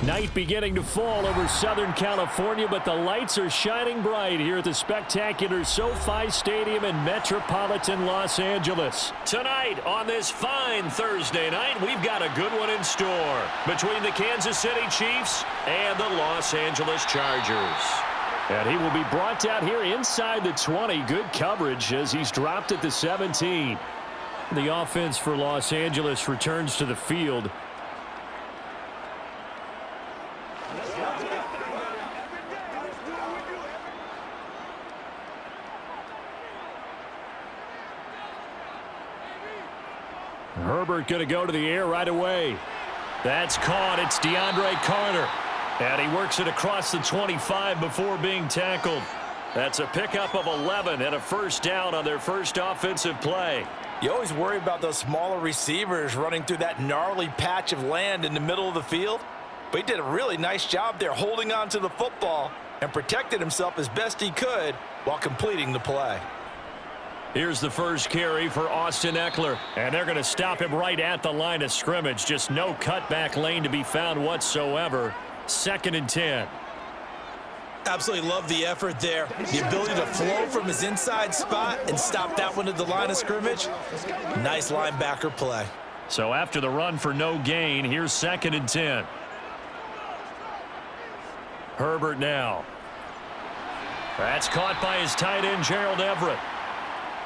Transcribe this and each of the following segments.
Night beginning to fall over Southern California, but the lights are shining bright here at the spectacular SoFi Stadium in metropolitan Los Angeles. Tonight on this fine Thursday night, we've got a good one in store between the Kansas City Chiefs and the Los Angeles Chargers. And he will be brought down here inside the 20. Good coverage as he's dropped at the 17. The offense for Los Angeles returns to the field. Herbert going to go to the air right away. That's caught. It's DeAndre Carter. And he works it across the 25 before being tackled. That's a pickup of 11 and a first down on their first offensive play. You always worry about those smaller receivers running through that gnarly patch of land in the middle of the field. But he did a really nice job there holding on to the football and protected himself as best he could while completing the play. Here's the first carry for Austin Eckler. And they're going to stop him right at the line of scrimmage. Just no cutback lane to be found whatsoever. 2nd and 10. Absolutely love the effort there. The ability to flow from his inside spot and stop that one at the line of scrimmage. Nice linebacker play. So after the run for no gain, here's 2nd and 10. Herbert now. That's caught by his tight end, Gerald Everett.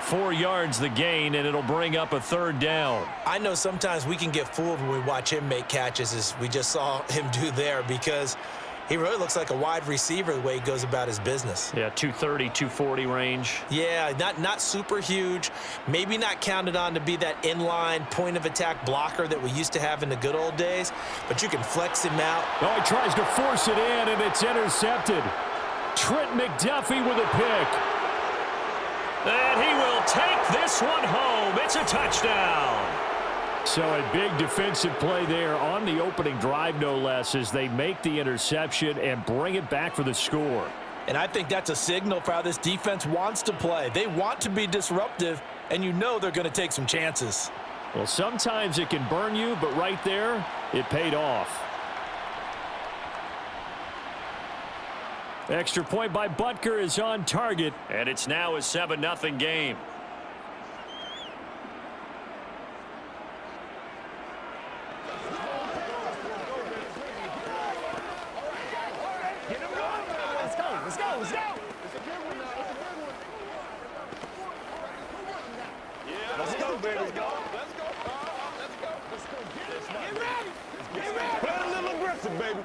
4 yards the gain, and it'll bring up a third down. I know sometimes we can get fooled when we watch him make catches, as we just saw him do there, because he really looks like a wide receiver the way he goes about his business. Yeah, 230, 240 range. Yeah, not super huge. Maybe not counted on to be that inline point-of-attack blocker that we used to have in the good old days, but you can flex him out. Oh, he tries to force it in, and it's intercepted. Trent McDuffie with a pick. And he will take this one home. It's a touchdown. So a big defensive play there on the opening drive, no less, as they make the interception and bring it back for the score. And I think that's a signal for how this defense wants to play. They want to be disruptive, and you know they're going to take some chances. Well, sometimes it can burn you, but right there, it paid off. Extra point by Butker is on target, and it's now a 7-0 game. Let's go, baby. Let's go. Get ready. Play a little aggressive, baby.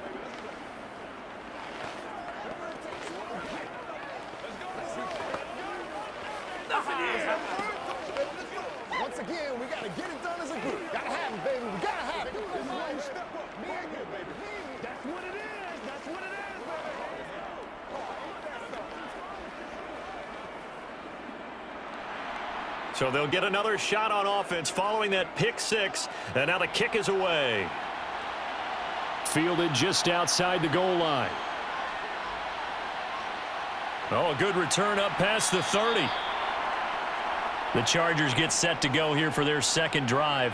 Once again, we got to get it done as a group. Got to have it, baby. We got to have it. This is why you step up. Me and you, baby. That's what it is. That's what it is, baby. So they'll get another shot on offense following that pick six, and now the kick is away. Fielded just outside the goal line. Oh, a good return up past the 30. The Chargers get set to go here for their second drive.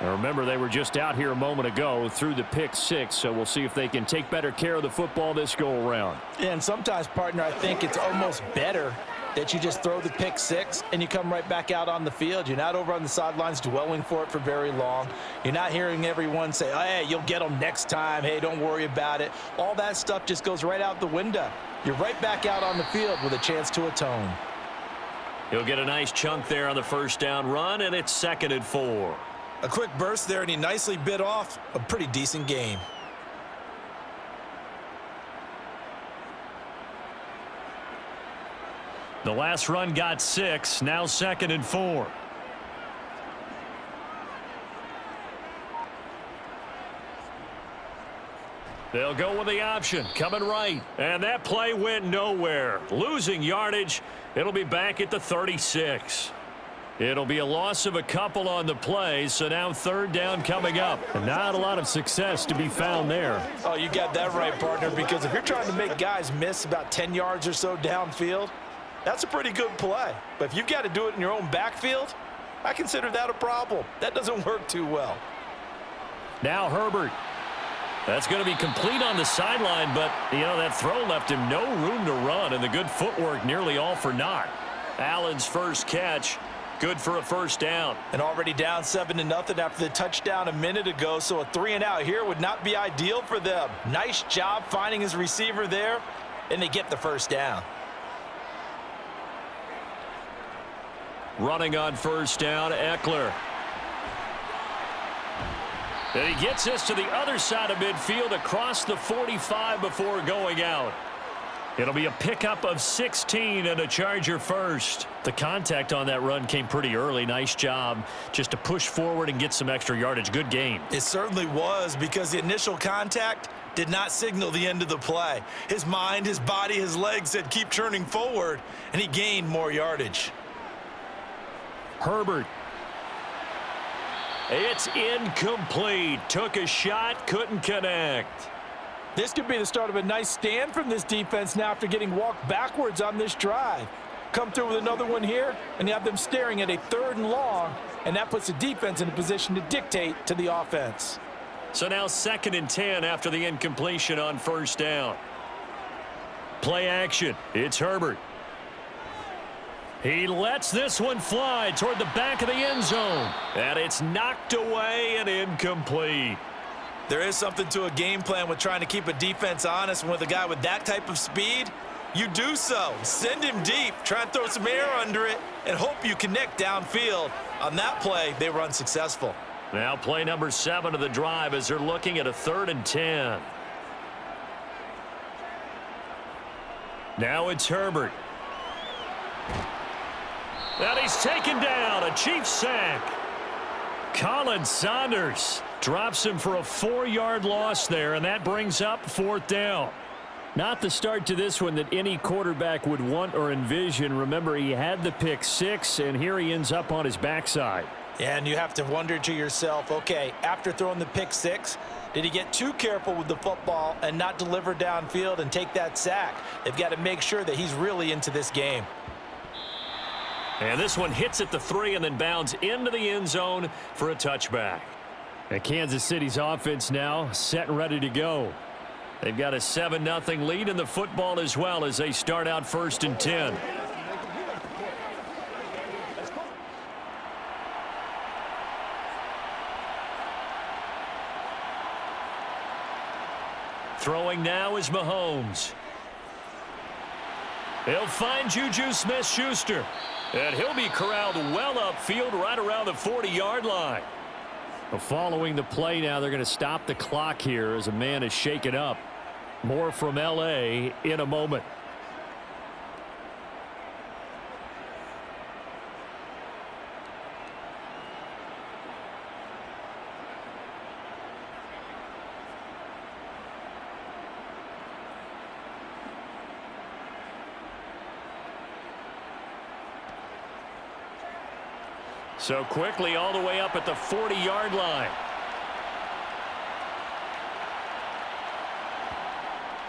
Now remember, they were just out here a moment ago through the pick six, so we'll see if they can take better care of the football this go-around. Yeah, and sometimes, partner, I think it's almost better that you just throw the pick six and you come right back out on the field. You're not over on the sidelines dwelling for it for very long. You're not hearing everyone say, oh, hey, you'll get them next time. Hey, don't worry about it. All that stuff just goes right out the window. You're right back out on the field with a chance to atone. He'll get a nice chunk there on the first down run, and it's 2nd and 4. A quick burst there, and he nicely bit off a pretty decent game. The last run got 6, now 2nd and 4. They'll go with the option, coming right. And that play went nowhere. Losing yardage. It'll be back at the 36. It'll be a loss of a couple on the play, so now 3rd down coming up. And not a lot of success to be found there. Oh, you got that right, partner, because if you're trying to make guys miss about 10 yards or so downfield, that's a pretty good play. But if you've got to do it in your own backfield, I consider that a problem. That doesn't work too well. Now Herbert. That's going to be complete on the sideline, but, that throw left him no room to run, and the good footwork nearly all for naught. Allen's first catch, good for a first down. And already down 7-0 after the touchdown a minute ago, so a 3-and-out here would not be ideal for them. Nice job finding his receiver there, and they get the first down. Running on first down, Eckler. And he gets this to the other side of midfield across the 45 before going out. It'll be a pickup of 16 and a Charger first. The contact on that run came pretty early. Nice job just to push forward and get some extra yardage. Good game. It certainly was, because the initial contact did not signal the end of the play. His mind, his body, his legs said keep churning forward, and he gained more yardage. Herbert. It's incomplete. Took a shot, couldn't connect. This could be the start of a nice stand from this defense now after getting walked backwards on this drive. Come through with another one here, and you have them staring at a 3rd and long, and that puts the defense in a position to dictate to the offense. So now 2nd and 10 after the incompletion on first down. Play action. It's Herbert. He lets this one fly toward the back of the end zone. And it's knocked away and incomplete. There is something to a game plan with trying to keep a defense honest. And with a guy with that type of speed, you do so. Send him deep, try and throw some air under it, and hope you connect downfield. On that play, they were unsuccessful. Now play number 7 of the drive as they're looking at a 3rd and 10. Now it's Herbert. And he's taken down, a Chiefs sack. Colin Saunders drops him for a 4-yard loss there, and that brings up 4th down. Not the start to this one that any quarterback would want or envision. Remember, he had the pick 6, and here he ends up on his backside. And you have to wonder to yourself, okay, after throwing the pick 6, did he get too careful with the football and not deliver downfield and take that sack? They've got to make sure that he's really into this game. And this one hits at the 3 and then bounds into the end zone for a touchback. And Kansas City's offense now set and ready to go. They've got a 7-0 lead in the football as well as they start out 1st and 10. Throwing now is Mahomes. He'll find Juju Smith-Schuster. And he'll be corralled well upfield right around the 40-yard line. Well, following the play now, they're going to stop the clock here as a man is shaken up. More from L.A. in a moment. So quickly all the way up at the 40-yard line.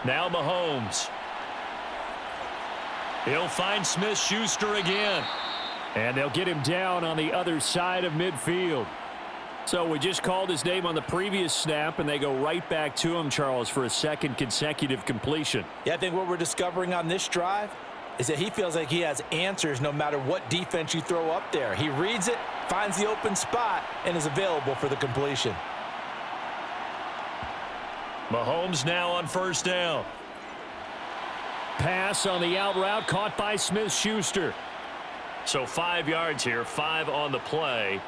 Now Mahomes. He'll find Smith-Schuster again. And they'll get him down on the other side of midfield. So we just called his name on the previous snap, and they go right back to him, Charles, for a 2nd consecutive completion. Yeah, I think what we're discovering on this drive is that he feels like he has answers no matter what defense you throw up there. He reads it, finds the open spot, and is available for the completion. Mahomes now on first down. Pass on the out route caught by Smith-Schuster. So 5 yards here, 5 on the play.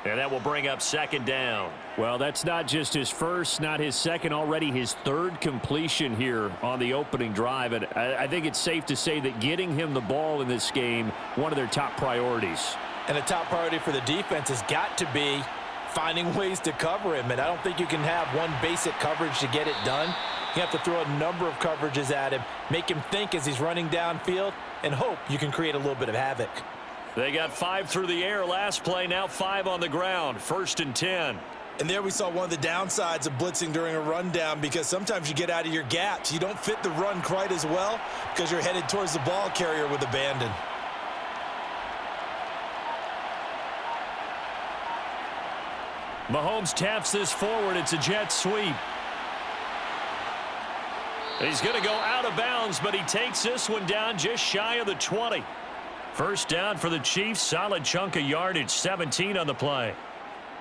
And that will bring up 2nd down. Well, that's not just his first, not his second, already his 3rd completion here on the opening drive. And I think it's safe to say that getting him the ball in this game, one of their top priorities. And a top priority for the defense has got to be finding ways to cover him. And I don't think you can have one basic coverage to get it done. You have to throw a number of coverages at him, make him think as he's running downfield, and hope you can create a little bit of havoc. They got 5 through the air last play, now 5 on the ground. 1st and 10. And there we saw one of the downsides of blitzing during a rundown, because sometimes you get out of your gaps. You don't fit the run quite as well because you're headed towards the ball carrier with abandon. Mahomes taps this forward. It's a jet sweep. He's going to go out of bounds, but he takes this one down just shy of the 20. First down for the Chiefs. Solid chunk of yardage, 17 on the play.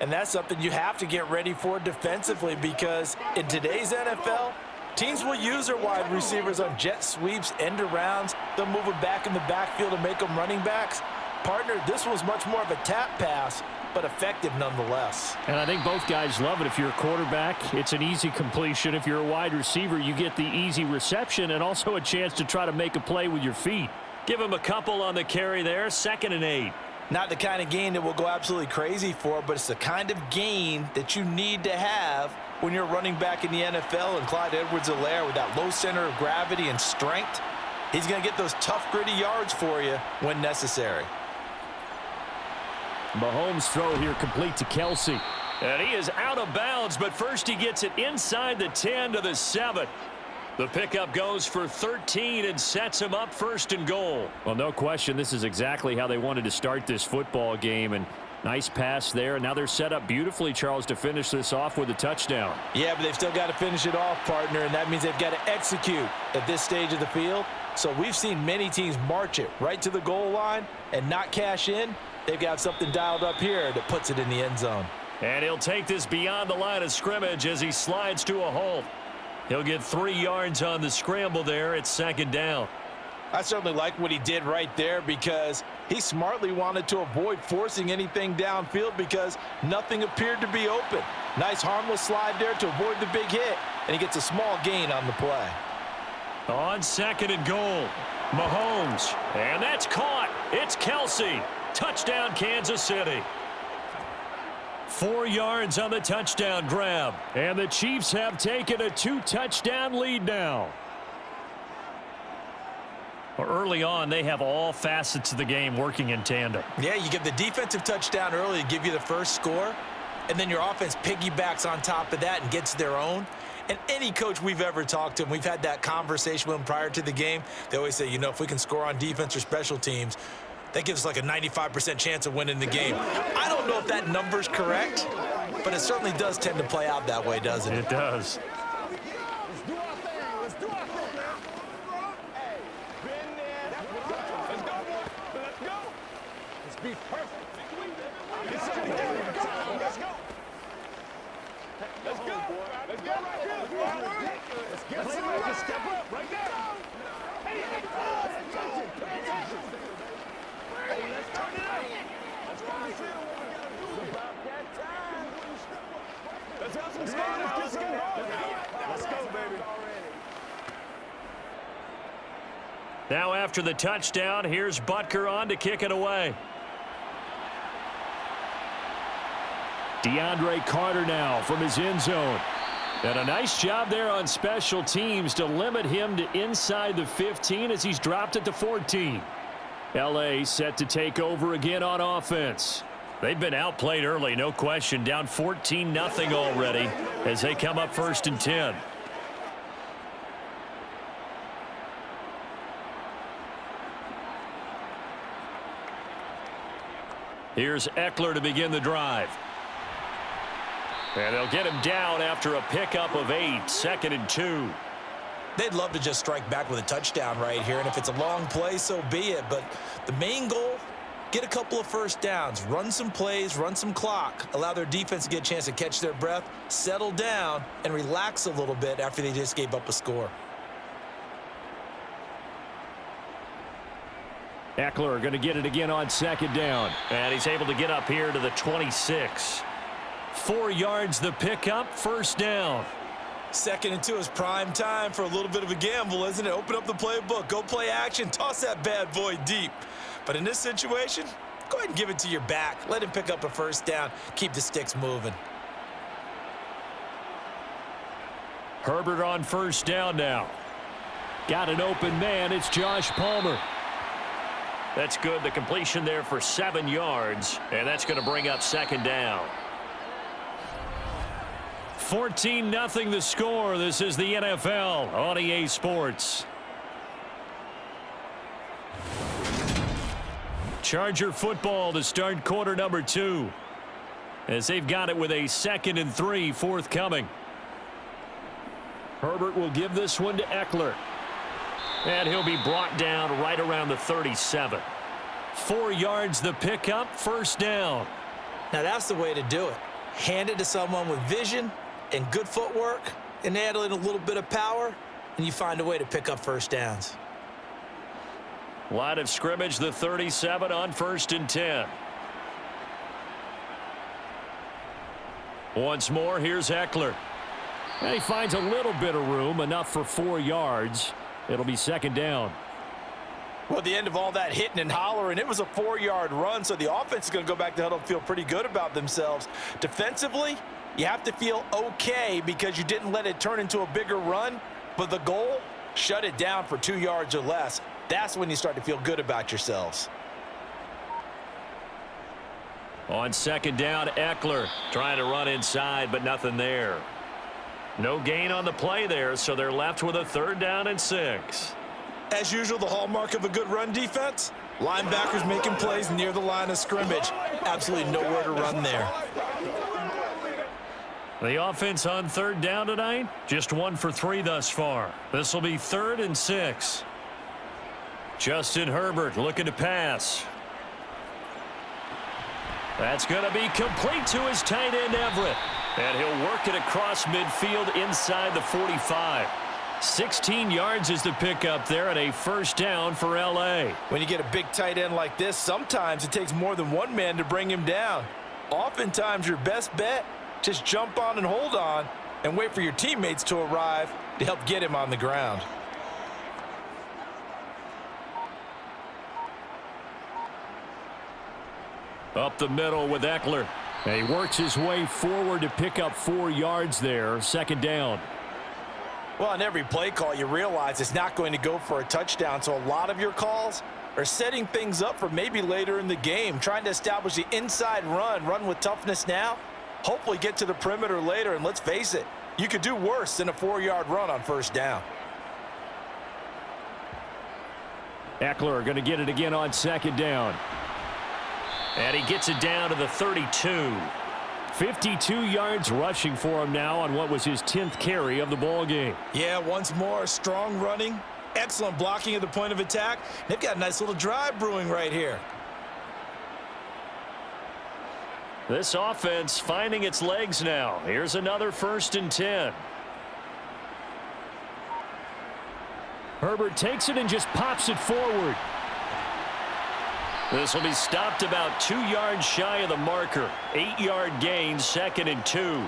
And that's something you have to get ready for defensively, because in today's NFL, teams will use their wide receivers on jet sweeps, end arounds. They'll move them back in the backfield and make them running backs. Partner, this was much more of a tap pass, but effective nonetheless. And I think both guys love it. If you're a quarterback, it's an easy completion. If you're a wide receiver, you get the easy reception and also a chance to try to make a play with your feet. Give him a couple on the carry there, 2nd and 8. Not the kind of gain that we'll go absolutely crazy for, but it's the kind of gain that you need to have when you're running back in the NFL. And Clyde Edwards-Helaire, with that low center of gravity and strength, he's going to get those tough, gritty yards for you when necessary. Mahomes' throw here complete to Kelsey. And he is out of bounds, but first he gets it inside the 10 to the 7. The pickup goes for 13 and sets him up 1st and goal. Well, no question, this is exactly how they wanted to start this football game. And nice pass there. Now they're set up beautifully, Charles, to finish this off with a touchdown. Yeah, but they've still got to finish it off, partner, and that means they've got to execute at this stage of the field. So we've seen many teams march it right to the goal line and not cash in. They've got something dialed up here that puts it in the end zone. And he'll take this beyond the line of scrimmage as he slides to a halt. He'll get 3 yards on the scramble there at 2nd down. I certainly like what he did right there, because he smartly wanted to avoid forcing anything downfield because nothing appeared to be open. Nice harmless slide there to avoid the big hit, and he gets a small gain on the play. On 2nd and goal, Mahomes, and that's caught. It's Kelsey. Touchdown, Kansas City. 4 yards on the touchdown grab, and the Chiefs have taken a 2-touchdown lead now. Early on, they have all facets of the game working in tandem. Yeah, you get the defensive touchdown early to give you the first score, and then your offense piggybacks on top of that and gets their own. And any coach we've ever talked to, and we've had that conversation with them prior to the game, they always say, you know, if we can score on defense or special teams, that gives us like a 95% chance of winning the game. I don't know if that number's correct, but it certainly does tend to play out that way, doesn't it? It does. Let's do our thing. Let's do our thing, man. Hey, been there. Let's go, boy. Let's go. Let's be perfect. Let's go. Let's go. Let's go. Let's go right here. Let's get somebody to step up right there. Hey, hey, let's turn it up. Let's go. It's about that time. Let's have some fun. Let's go. Let's go, baby. Now after the touchdown, here's Butker on to kick it away. DeAndre Carter now from his end zone. And a nice job there on special teams to limit him to inside the 15 as he's dropped at the 14. L.A. set to take over again on offense. They've been outplayed early, no question. Down 14-0 already as they come up 1st and 10. Here's Eckler to begin the drive. And they'll get him down after a pickup of 8, 2nd and 2. They'd love to just strike back with a touchdown right here, and if it's a long play, so be it. But the main goal, get a couple of first downs, run some plays, run some clock, allow their defense to get a chance to catch their breath, settle down, and relax a little bit after they just gave up a score. Eckler going to get it again on 2nd down. And he's able to get up here to the 26. 4 yards the pickup, 1st down. 2nd and 2 is prime time for a little bit of a gamble, isn't it? Open up the playbook, go play action, toss that bad boy deep. But in this situation, go ahead and give it to your back. Let him pick up a 1st down, keep the sticks moving. Herbert on 1st down now. Got an open man, it's Josh Palmer. That's good, the completion there for 7 yards, and that's going to bring up 2nd down. 14-0 the score. This is the NFL on EA Sports. Charger football to start quarter number 2. As they've got it with a 2nd and 3 forthcoming. Herbert will give this one to Eckler. And he'll be brought down right around the 37. 4 yards the pickup, first down. Now that's the way to do it. Hand it to someone with vision and good footwork and add in a little bit of power, and you find a way to pick up first downs. Line of scrimmage, the 37 on 1st and 10. Once more, here's Eckler. And he finds a little bit of room, enough for 4 yards. It'll be second down. Well, at the end of all that hitting and hollering, it was a 4-yard run, so the offense is going to go back to huddle and feel pretty good about themselves. Defensively, you have to feel okay because you didn't let it turn into a bigger run, but the goal, shut it down for 2 yards or less. That's when you start to feel good about yourselves. On second down, Eckler trying to run inside, but nothing there. No gain on the play there, so they're left with a 3rd down and 6. As usual, the hallmark of a good run defense, linebackers making plays near the line of scrimmage. Absolutely nowhere to run there. The offense on 3rd down tonight, just 1 for 3 thus far. This will be 3rd and 6. Justin Herbert looking to pass. That's going to be complete to his tight end Everett. And he'll work it across midfield inside the 45. 16 yards is the pickup there and a first down for L.A. When you get a big tight end like this, sometimes it takes more than one man to bring him down. Oftentimes your best bet, just jump on and hold on and wait for your teammates to arrive to help get him on the ground. Up the middle with Eckler. And he works his way forward to pick up 4 yards there. Second down. Well, on every play call, you realize it's not going to go for a touchdown. So a lot of your calls are setting things up for maybe later in the game, trying to establish the inside run with toughness now, hopefully get to the perimeter later. And let's face it, you could do worse than a 4-yard run on first down. Eckler going to get it again on second down. And he gets it down to the 32. 52 yards rushing for him now on what was his 10th carry of the ball game. Yeah, once more, strong running, excellent blocking at the point of attack. They've got a nice little drive brewing right here. This offense finding its legs now. Here's another 1st and 10. Herbert takes it and just pops it forward. This will be stopped about 2 yards shy of the marker. 8-yard gain, 2nd and 2.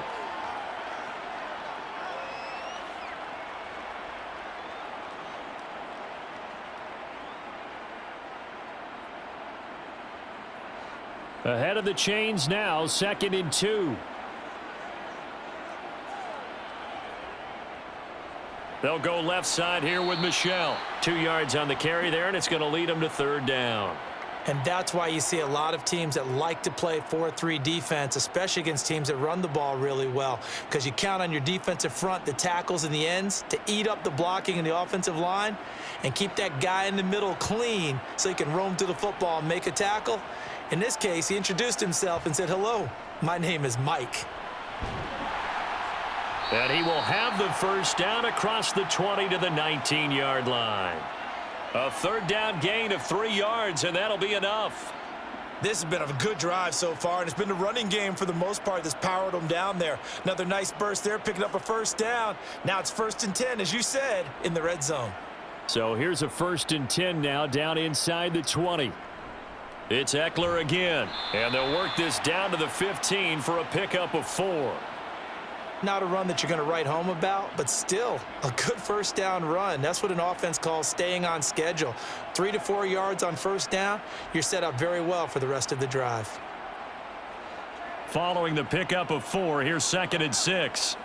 Ahead of the chains now, 2nd and 2. They'll go left side here with Michel. 2 yards on the carry there, and it's going to lead them to 3rd down. And that's why you see a lot of teams that like to play 4-3 defense, especially against teams that run the ball really well, because you count on your defensive front, the tackles and the ends, to eat up the blocking in the offensive line and keep that guy in the middle clean so he can roam through the football and make a tackle. In this case, he introduced himself and said, "Hello, my name is Mike." And he will have the first down across the 20 to the 19-yard line. A 3rd down gain of 3 yards, and that'll be enough. This has been a good drive so far, and it's been the running game for the most part that's powered them down there. Another nice burst there, picking up a first down. Now it's 1st and 10, as you said, in the red zone. So here's a 1st and 10 now down inside the 20. It's Eckler again, and they'll work this down to the 15 for a pickup of 4. Not a run that you're going to write home about, but still a good first down run. That's what an offense calls staying on schedule. 3 to 4 yards on first down, you're set up very well for the rest of the drive. Following the pickup of 4, here's 2nd and 6.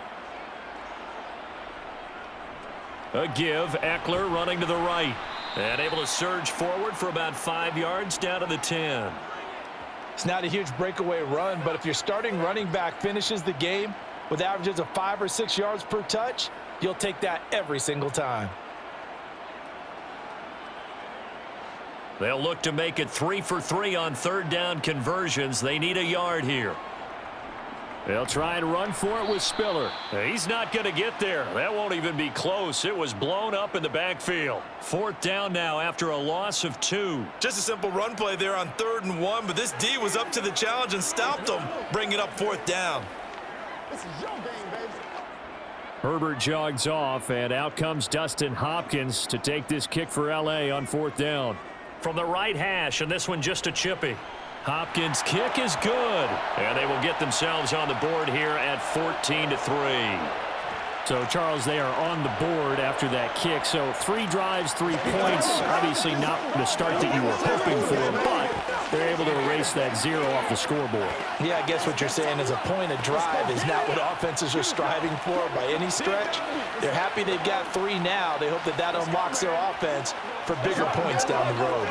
A give, Eckler running to the right. And able to surge forward for about 5 yards down to the 10. It's not a huge breakaway run, but if your starting running back finishes the game with averages of 5 or 6 yards per touch, you'll take that every single time. They'll look to make it 3 for 3 on 3rd down conversions. They need a yard here. They'll try and run for it with Spiller. He's not going to get there. That won't even be close. It was blown up in the backfield. 4th down now after a loss of 2. Just a simple run play there on 3rd and 1, but this D was up to the challenge and stopped them, bringing up 4th down. This is your game, baby. Herbert jogs off, and out comes Dustin Hopkins to take this kick for L.A. on 4th down. From the right hash, and this one just a chippy. Hopkins' kick is good, and they will get themselves on the board here at 14-3. So, Charles, they are on the board after that kick. So 3 drives, 3 points. Obviously not the start that you were hoping for, but they're able to erase that 0 off the scoreboard. Yeah, I guess what you're saying is a point of drive is not what offenses are striving for by any stretch. They're happy they've got 3 now. They hope that that unlocks their offense for bigger points down the road.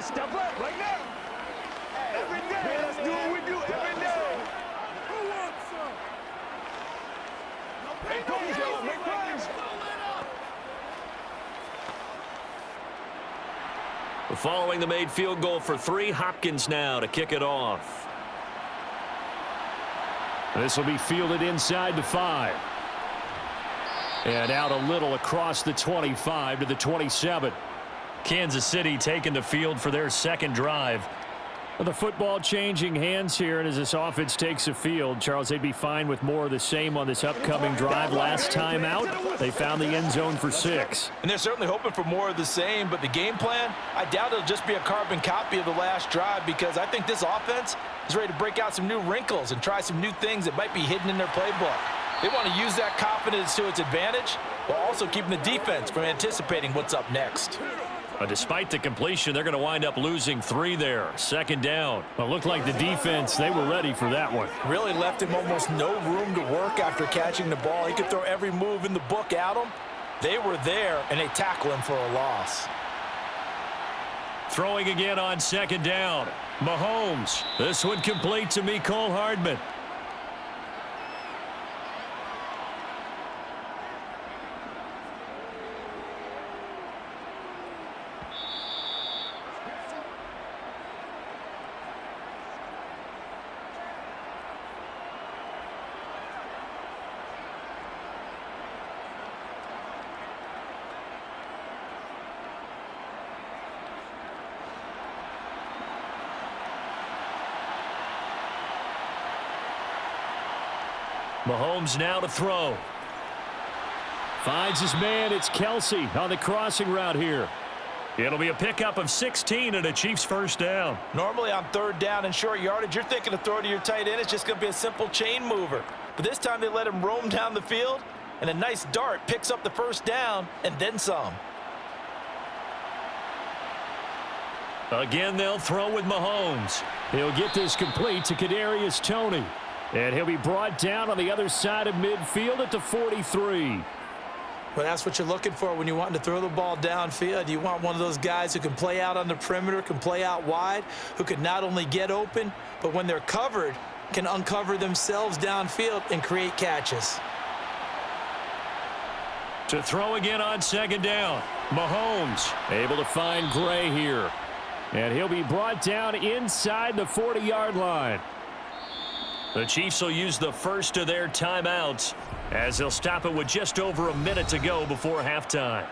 Step up right now. Every day, let's do what we do every day. Who wants some? Make plays, y'all. Make plays. Following the made field goal for 3, Hopkins now to kick it off. This will be fielded inside the 5. And out a little across the 25 to the 27. Kansas City taking the field for their 2nd drive. The football changing hands here, and as this offense takes the field, Charles, they'd be fine with more of the same on this upcoming drive. Last time out, they found the end zone for 6. And they're certainly hoping for more of the same, but the game plan, I doubt it'll just be a carbon copy of the last drive, because I think this offense is ready to break out some new wrinkles and try some new things that might be hidden in their playbook. They want to use that confidence to its advantage, while also keeping the defense from anticipating what's up next. Despite the completion, they're going to wind up losing 3 there. 2nd down. Well, it looked like the defense, they were ready for that one. Really left him almost no room to work after catching the ball. He could throw every move in the book at him. They were there, and they tackle him for a loss. Throwing again on 2nd down. Mahomes. This one complete to Mecole Hardman. Mahomes now to throw. Finds his man. It's Kelsey on the crossing route here. It'll be a pickup of 16 and a Chiefs 1st down. Normally on 3rd down and short yardage, you're thinking to throw to your tight end. It's just going to be a simple chain mover. But this time they let him roam down the field, and a nice dart picks up the 1st down and then some. Again, they'll throw with Mahomes. He'll get this complete to Kadarius Toney. And he'll be brought down on the other side of midfield at the 43. Well, that's what you're looking for when you're wanting to throw the ball downfield. You want one of those guys who can play out on the perimeter, can play out wide, who can not only get open, but when they're covered, can uncover themselves downfield and create catches. To throw again on 2nd down. Mahomes able to find Gray here. And he'll be brought down inside the 40-yard line. The Chiefs will use the first of their timeouts as they'll stop it with just over a minute to go before halftime.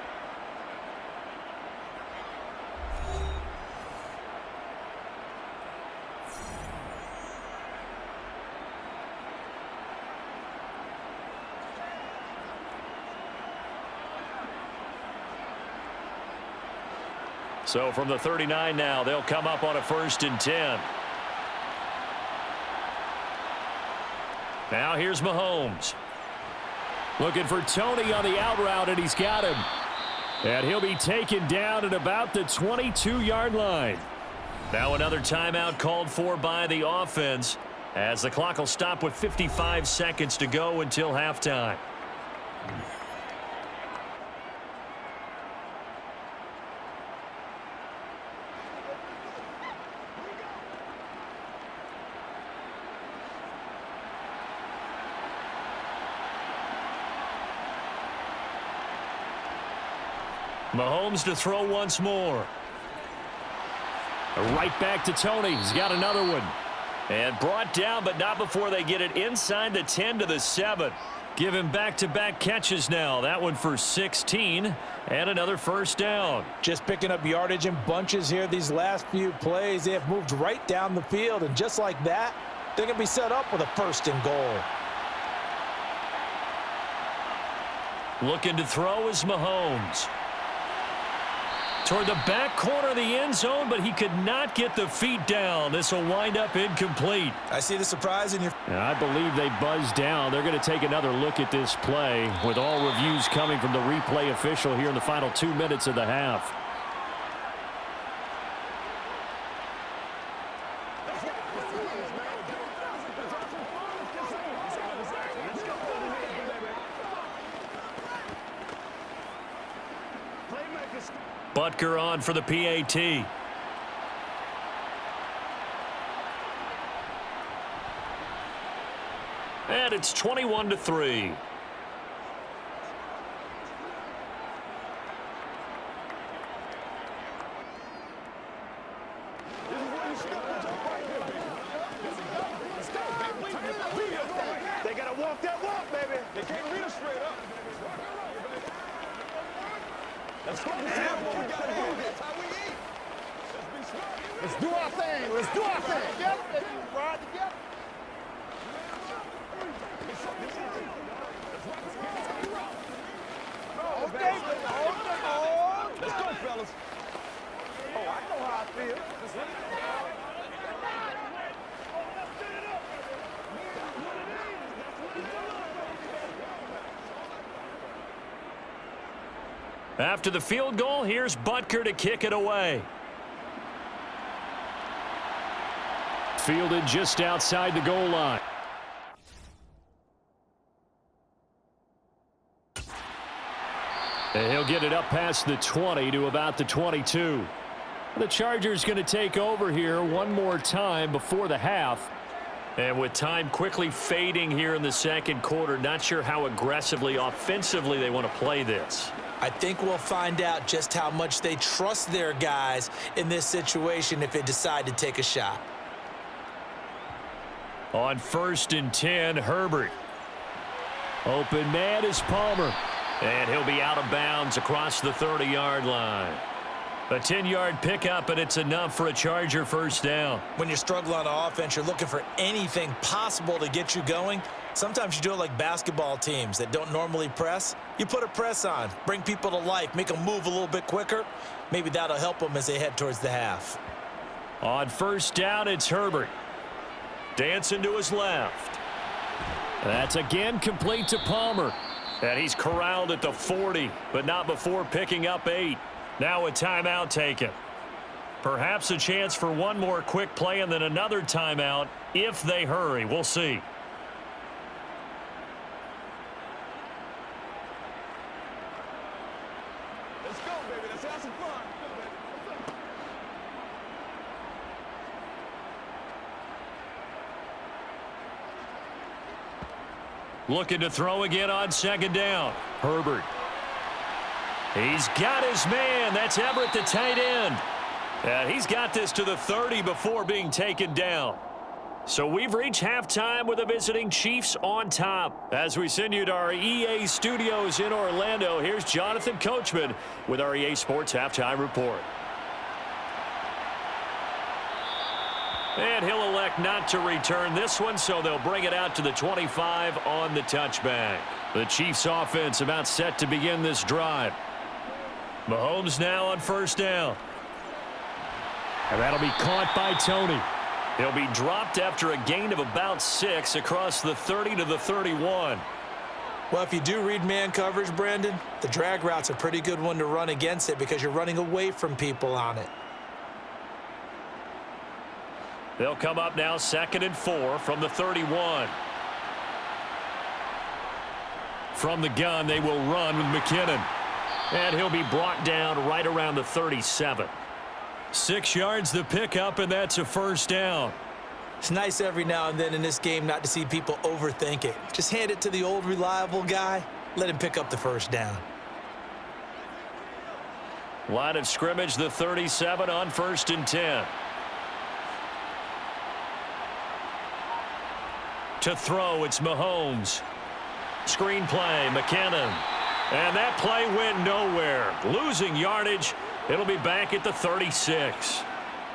So from the 39 now, they'll come up on a 1st and 10. Now here's Mahomes. Looking for Toney on the out route, and he's got him. And he'll be taken down at about the 22-yard line. Now another timeout called for by the offense as the clock will stop with 55 seconds to go until halftime. Mahomes to throw once more. Right back to Tony. He's got another one. And brought down, but not before they get it inside the 10 to the 7. Give him back-to-back catches now. That one for 16 and another first down. Just picking up yardage in bunches here these last few plays. They have moved right down the field, and just like that, they're going to be set up with a first and goal. Looking to throw is Mahomes. Toward the back corner of the end zone, but he could not get the feet down. This will wind up incomplete. I see the surprise in your... And I believe they buzzed down. They're going to take another look at this play with all reviews coming from the replay official here in the final 2 minutes of the half. Butker on for the PAT. And it's 21-3. They got to walk that walk, baby. They can't read us straight up. Let's go. Let's do our thing. Let's do our thing. Together, baby. Ride together. Okay. Let's go, fellas. Oh, I know how I feel. After the field goal, here's Butker to kick it away. Fielded just outside the goal line. And he'll get it up past the 20 to about the 22. The Chargers going to take over here one more time before the half. And with time quickly fading here in the second quarter, not sure how aggressively, offensively they want to play this. I think we'll find out just how much they trust their guys in this situation if they decide to take a shot. On 1st and 10, Herbert. Open man is Palmer. And he'll be out of bounds across the 30-yard line. A 10-yard pickup, and it's enough for a Charger first down. When you're struggling on offense, you're looking for anything possible to get you going. Sometimes you do it like basketball teams that don't normally press. You put a press on, bring people to life, make them move a little bit quicker. Maybe that'll help them as they head towards the half. On first down, it's Herbert. Dancing to his left. That's again complete to Palmer. And he's corralled at the 40, but not before picking up 8. Now a timeout taken. Perhaps a chance for one more quick play and then another timeout if they hurry. We'll see. Let's go, baby. Let's have some fun. Looking to throw again on second down. Herbert. He's got his man. That's Everett, the tight end. And he's got this to the 30 before being taken down. So we've reached halftime with the visiting Chiefs on top. As we send you to our EA studios in Orlando, here's Jonathan Coachman with our EA Sports Halftime Report. And he'll elect not to return this one, so they'll bring it out to the 25 on the touchback. The Chiefs offense about set to begin this drive. Mahomes now on first down. And that'll be caught by Tony. He'll be dropped after a gain of about 6 across the 30 to the 31. Well, if you do read man coverage, Brandon, the drag route's a pretty good one to run against it because you're running away from people on it. They'll come up now 2nd and 4 from the 31. From the gun, they will run with McKinnon. And he'll be brought down right around the 37. 6 yards the pickup, and that's a first down. It's nice every now and then in this game not to see people overthink it. Just hand it to the old reliable guy. Let him pick up the first down. Line of scrimmage, the 37 on 1st and 10. To throw, it's Mahomes. Screen play, McKinnon. And that play went nowhere. Losing yardage. It'll be back at the 36.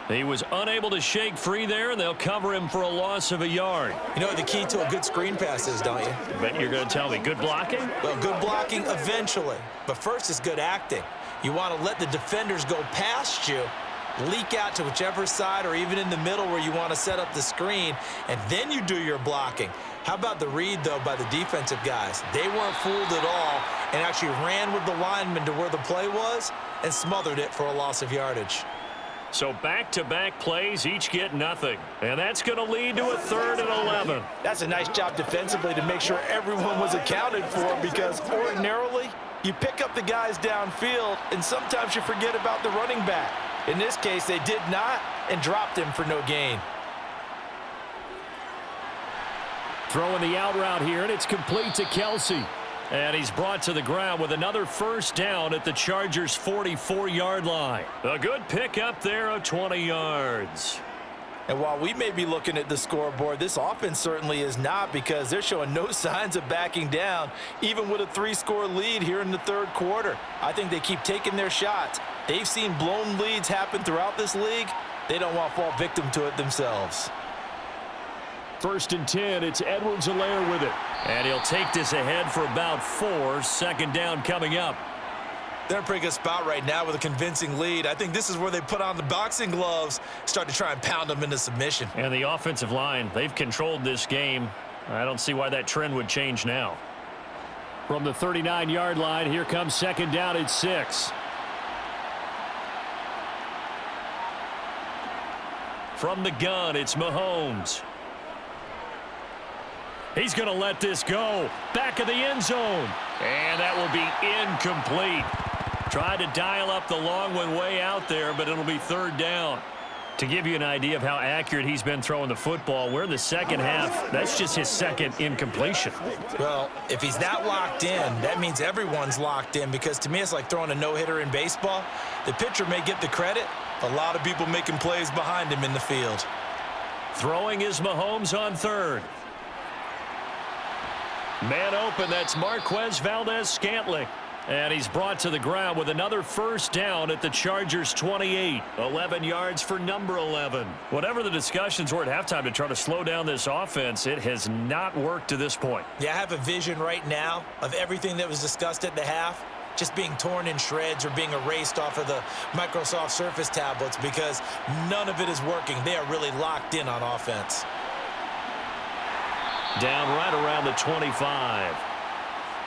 He was unable to shake free there, and they'll cover him for a loss of a yard. You know what the key to a good screen pass is, don't you? I bet you're going to tell me good blocking? Well, good blocking eventually. But first is good acting. You want to let the defenders go past you, leak out to whichever side or even in the middle where you want to set up the screen, and then you do your blocking. How about the read, though, by the defensive guys? They weren't fooled at all and actually ran with the lineman to where the play was and smothered it for a loss of yardage. So back-to-back plays, each get nothing. And that's going to lead to a 3rd and 11. That's a nice job defensively to make sure everyone was accounted for, because ordinarily you pick up the guys downfield and sometimes you forget about the running back. In this case, they did not and dropped him for no gain. Throwing the out route here, and it's complete to Kelsey. And he's brought to the ground with another 1st down at the Chargers' 44-yard line. A good pickup there of 20 yards. And while we may be looking at the scoreboard, this offense certainly is not, because they're showing no signs of backing down, even with a 3-score lead here in the 3rd quarter. I think they keep taking their shots. They've seen blown leads happen throughout this league. They don't want to fall victim to it themselves. 1st and 10, it's Edwards-Helaire with it. And he'll take this ahead for about 4. 2nd down coming up. They're in a pretty good spot right now with a convincing lead. I think this is where they put on the boxing gloves, start to try and pound them into submission. And the offensive line, they've controlled this game. I don't see why that trend would change now. From the 39-yard line, here comes 2nd down at 6. From the gun, it's Mahomes. He's going to let this go. Back of the end zone. And that will be incomplete. Tried to dial up the long one way out there, but it'll be 3rd down. To give you an idea of how accurate he's been throwing the football, we're in the 2nd half. That's just his 2nd incompletion. Well, if he's that locked in, that means everyone's locked in, because to me it's like throwing a no-hitter in baseball. The pitcher may get the credit. A lot of people making plays behind him in the field. Throwing is Mahomes on 3rd. Man open, that's Marquez Valdez-Scantling. And he's brought to the ground with another 1st down at the Chargers' 28. 11 yards for number 11. Whatever the discussions were at halftime to try to slow down this offense, it has not worked to this point. Yeah, I have a vision right now of everything that was discussed at the half just being torn in shreds or being erased off of the Microsoft Surface tablets, because none of it is working. They are really locked in on offense. Down right around the 25.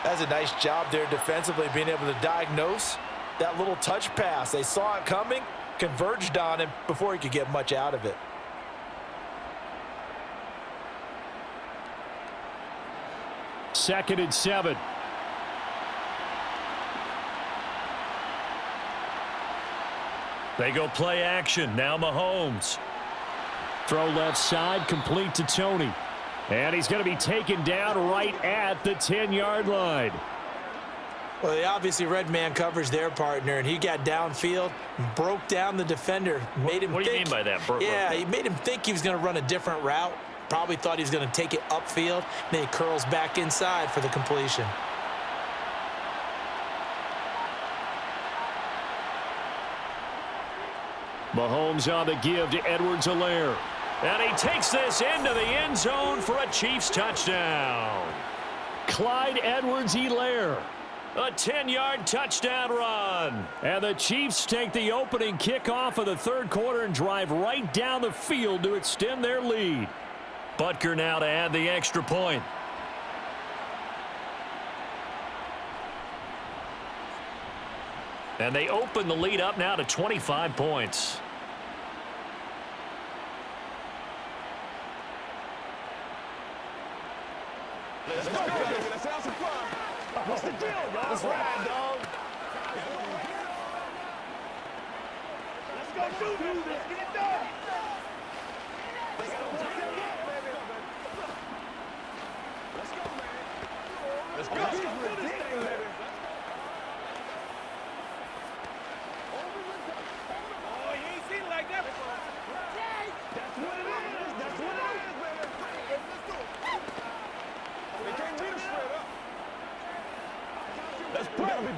That's a nice job there defensively, being able to diagnose that little touch pass. They saw it coming, converged on him before he could get much out of it. Second and 7. They go play action. Now Mahomes. Throw left side, complete to Tony. And he's going to be taken down right at the 10-yard line. Well, they obviously read man coverage their partner, and he got downfield, broke down the defender, made him What do you mean by that? Yeah, he made him think he was going to run a different route. Probably thought he was going to take it upfield. Then he curls back inside for the completion. Mahomes on the give to Edwards-Helaire. And he takes this into the end zone for a Chiefs touchdown. Clyde Edwards-Helaire. A 10-yard touchdown run. And the Chiefs take the opening kickoff of the 3rd quarter and drive right down the field to extend their lead. Butker now to add the extra point. And they open the lead up now to 25 points. Let's go, baby. Let's have some fun. What's the deal, y'all? Let's ride, dog. Let's go do this. Let's get it done. Let's go, baby. Let's go, man. Let's go. Let's go do this thing, baby.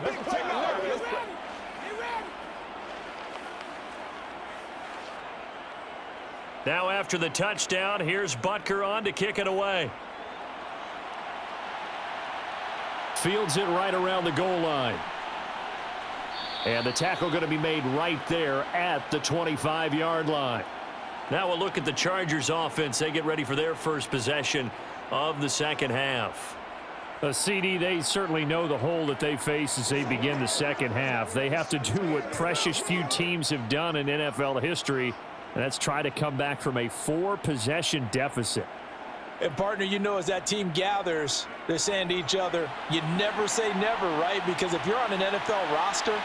Let's take a look. Let's play. Now after the touchdown, here's Butker on to kick it away. Fields it right around the goal line. And the tackle going to be made right there at the 25-yard line. Now we'll look at the Chargers offense. They get ready for their first possession of the second half. CD, they certainly know the hole that they face as they begin the second half. They have to do what precious few teams have done in NFL history, and that's try to come back from a 4-possession deficit. And, partner, you know, as that team gathers, they're saying to each other, you never say never, right? Because if you're on an NFL roster,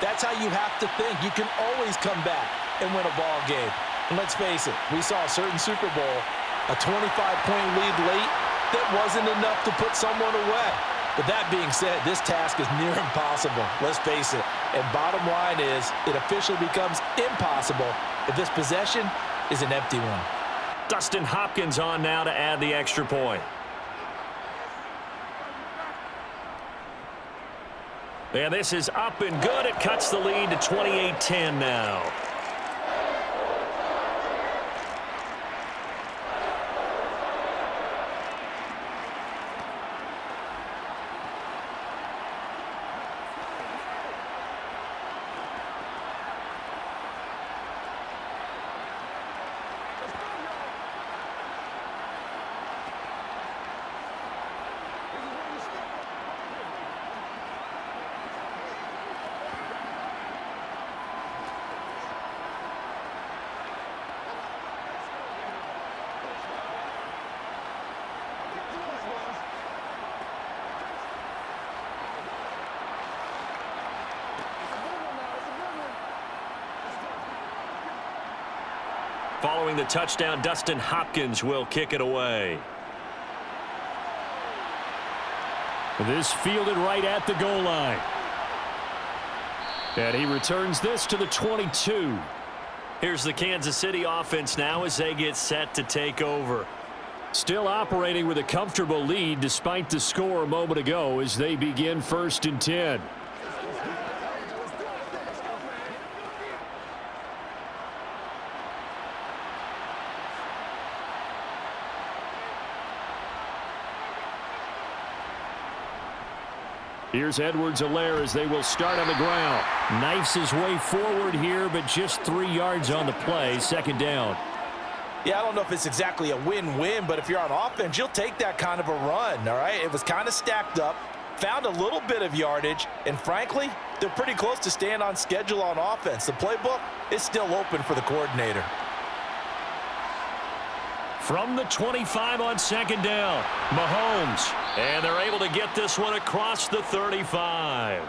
that's how you have to think. You can always come back and win a ball game. And let's face it, we saw a certain Super Bowl, a 25-point lead late, that wasn't enough to put someone away. But that being said, this task is near impossible. Let's face it. And bottom line is, it officially becomes impossible if this possession is an empty one. Dustin Hopkins on now to add the extra point. And this is up and good. It cuts the lead to 28-10 now. Following the touchdown, Dustin Hopkins will kick it away. This fielded right at the goal line. And he returns this to the 22. Here's the Kansas City offense now as they get set to take over. Still operating with a comfortable lead despite the score a moment ago as they begin 1st and 10. Here's Edwards-Helaire as they will start on the ground. Knifes his way forward here, but just 3 yards on the play. 2nd down. Yeah, I don't know if it's exactly a win-win, but if you're on offense, you'll take that kind of a run, all right? It was kind of stacked up, found a little bit of yardage, and frankly, they're pretty close to staying on schedule on offense. The playbook is still open for the coordinator. From the 25 on 2nd down, Mahomes. And they're able to get this one across the 35.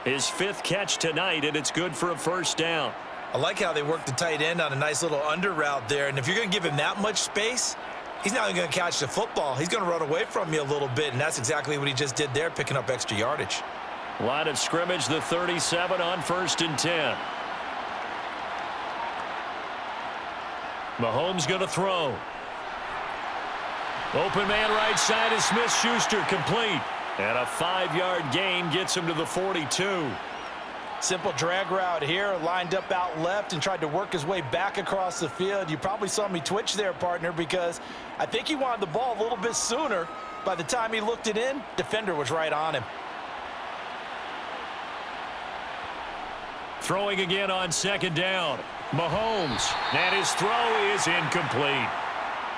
His 5th catch tonight, and it's good for a 1st down. I like how they worked the tight end on a nice little under route there. And if you're going to give him that much space, he's not going to catch the football. He's going to run away from you a little bit, and that's exactly what he just did there, picking up extra yardage. Line of scrimmage, the 37 on 1st and 10. Mahomes going to throw. Open man right side is Smith-Schuster, complete. And a 5-yard gain gets him to the 42. Simple drag route here, lined up out left and tried to work his way back across the field. You probably saw me twitch there, partner, because I think he wanted the ball a little bit sooner. By the time he looked it in, defender was right on him. Throwing again on 2nd down. Mahomes, and his throw is incomplete.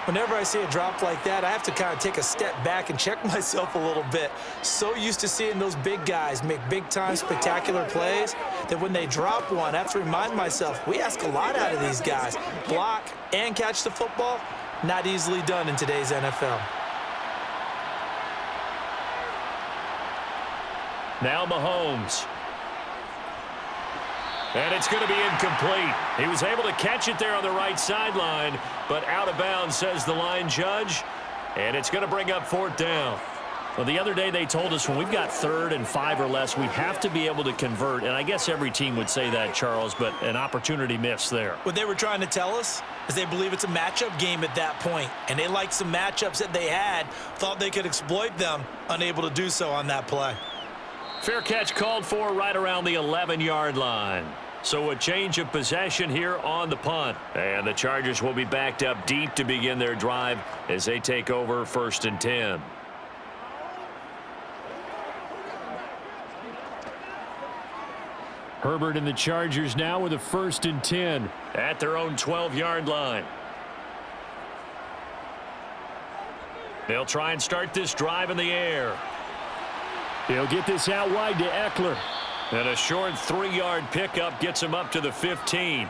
Whenever I see a drop like that, I have to kind of take a step back and check myself a little bit. So used to seeing those big guys make big-time spectacular plays that when they drop one, I have to remind myself, we ask a lot out of these guys. Block and catch the football, not easily done in today's NFL. Now Mahomes. And it's going to be incomplete. He was able to catch it there on the right sideline, but out of bounds, says the line judge. And it's going to bring up 4th down. Well, the other day they told us when we've got 3rd and 5 or less, we have to be able to convert. And I guess every team would say that, Charles, but an opportunity missed there. What they were trying to tell us is they believe it's a matchup game at that point. And they liked some matchups that they had, thought they could exploit them, unable to do so on that play. Fair catch called for right around the 11-yard line. So a change of possession here on the punt. And the Chargers will be backed up deep to begin their drive as they take over 1st and 10. Herbert and the Chargers now with a 1st and 10 at their own 12-yard line. They'll try and start this drive in the air. He'll get this out wide to Eckler. And a short 3-yard pickup gets him up to the 15. And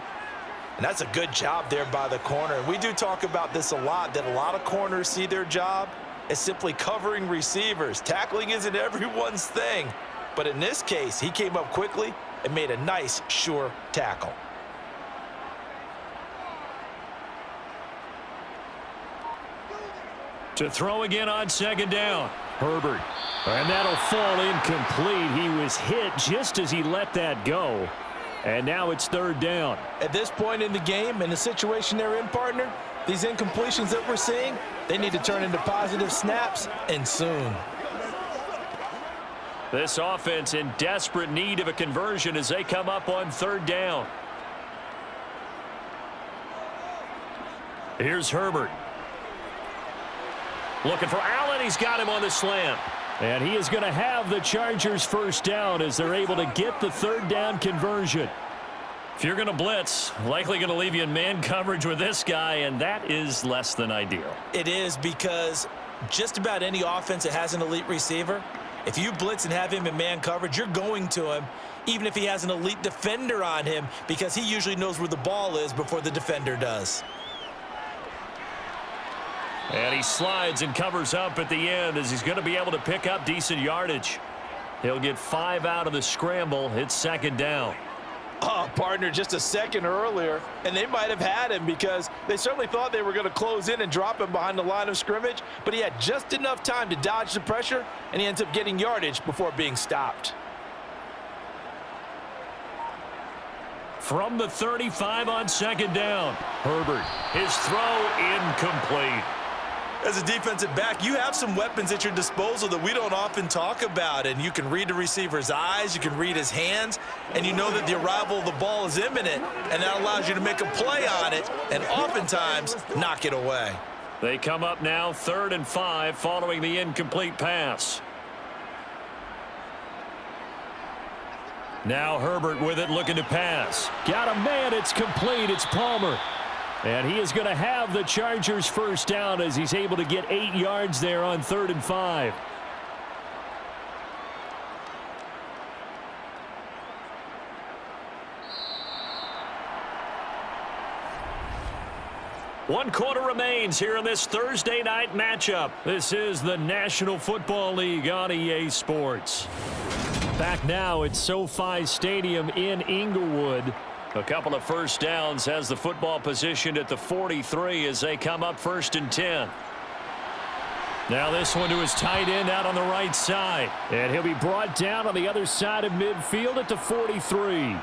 that's a good job there by the corner. We do talk about this a lot, that a lot of corners see their job as simply covering receivers. Tackling isn't everyone's thing. But in this case, he came up quickly and made a nice, sure tackle. To throw again on 2nd down. Herbert. And that'll fall incomplete. He was hit just as he let that go. And now it's 3rd down. At this point in the game, in the situation they're in, partner, these incompletions that we're seeing, they need to turn into positive snaps, and soon. This offense in desperate need of a conversion as they come up on 3rd down. Here's Herbert. Looking for Allen. He's got him on the slant. And he is going to have the Chargers 1st down as they're able to get the 3rd down conversion. If you're going to blitz, likely going to leave you in man coverage with this guy, and that is less than ideal. It is, because just about any offense that has an elite receiver, if you blitz and have him in man coverage, you're going to him, even if he has an elite defender on him, because he usually knows where the ball is before the defender does. And he slides and covers up at the end as he's going to be able to pick up decent yardage. He'll get 5 out of the scramble. It's 2nd down. Oh, partner, just a second earlier, and they might have had him because they certainly thought they were going to close in and drop him behind the line of scrimmage, but he had just enough time to dodge the pressure, and he ends up getting yardage before being stopped. From the 35 on 2nd down. Herbert, his throw incomplete. As a defensive back, you have some weapons at your disposal that we don't often talk about, and you can read the receiver's eyes, you can read his hands, and you know that the arrival of the ball is imminent, and that allows you to make a play on it and oftentimes knock it away. They come up now 3rd and 5 following the incomplete pass. Now Herbert with it, looking to pass. Got a man, it's complete, it's Palmer. And he is going to have the Chargers 1st down as he's able to get 8 yards there on 3rd and 5. One quarter remains here in this Thursday night matchup. This is the National Football League on EA Sports. Back now at SoFi Stadium in Inglewood. A couple of 1st downs has the football positioned at the 43 as they come up 1st and 10. Now this one to his tight end out on the right side. And he'll be brought down on the other side of midfield at the 43.